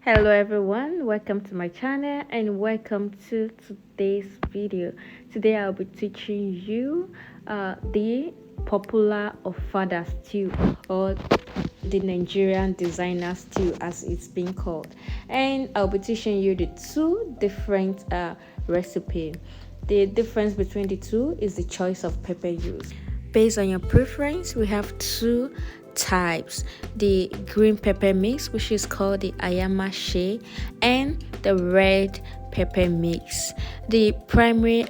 Hello everyone, welcome to my channel and welcome to today's video. Today I'll be teaching you the popular Ofada stew, or the Nigerian designer stew as it's being called, and I'll be teaching you the two different recipe. The difference between the two is the choice of pepper used. Based on your preference, we have two types: the green pepper mix, which is called the Ayamashe, and the red pepper mix. The primary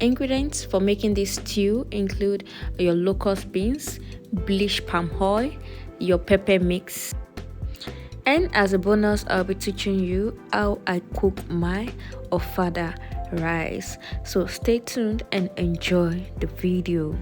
ingredients for making this stew include your locust beans, bleached palm oil, your pepper mix, and as a bonus, I'll be teaching you how I cook my Ofada rice. So stay tuned and enjoy the video.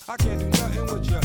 I can't do nothing with you.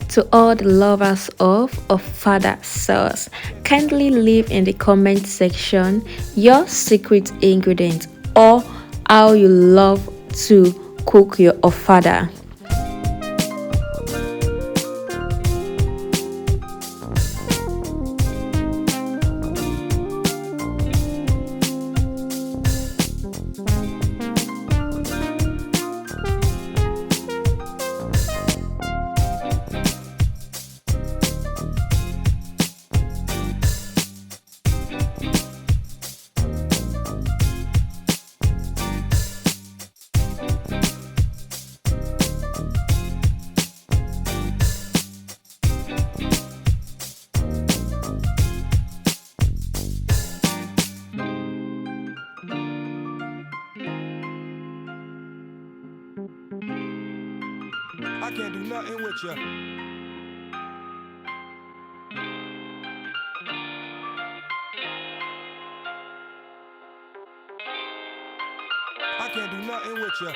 To all the lovers of Ofada sauce, kindly leave in the comment section your secret ingredient or how you love to cook your Ofada. I can't do nothing with ya. I can't do nothing with ya.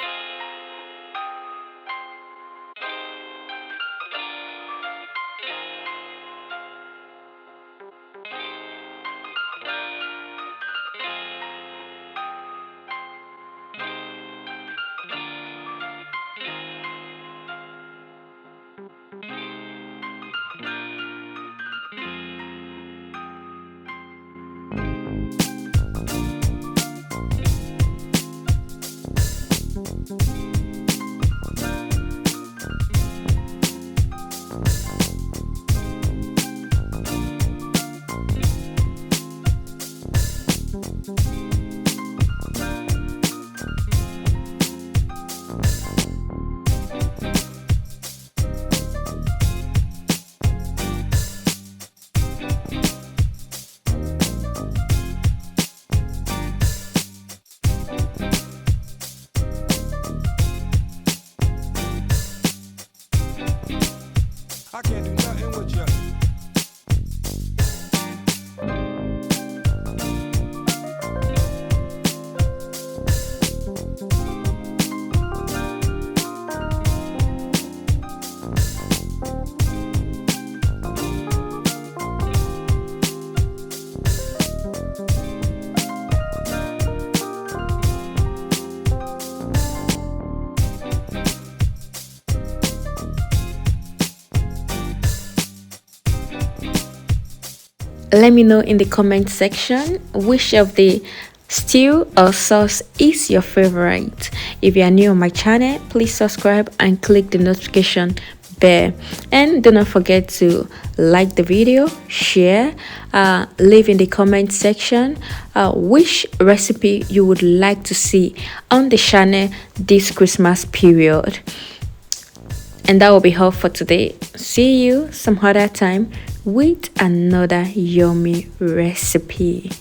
I can't do nothing with ya. Let me know in the comment section which of the stew or sauce is your favorite. If you are new on my channel, please subscribe and click the notification bell, and do not forget to like the video, share, leave in the comment section which recipe you would like to see on the channel this Christmas period. And that will be all for today. See you some other time with another yummy recipe.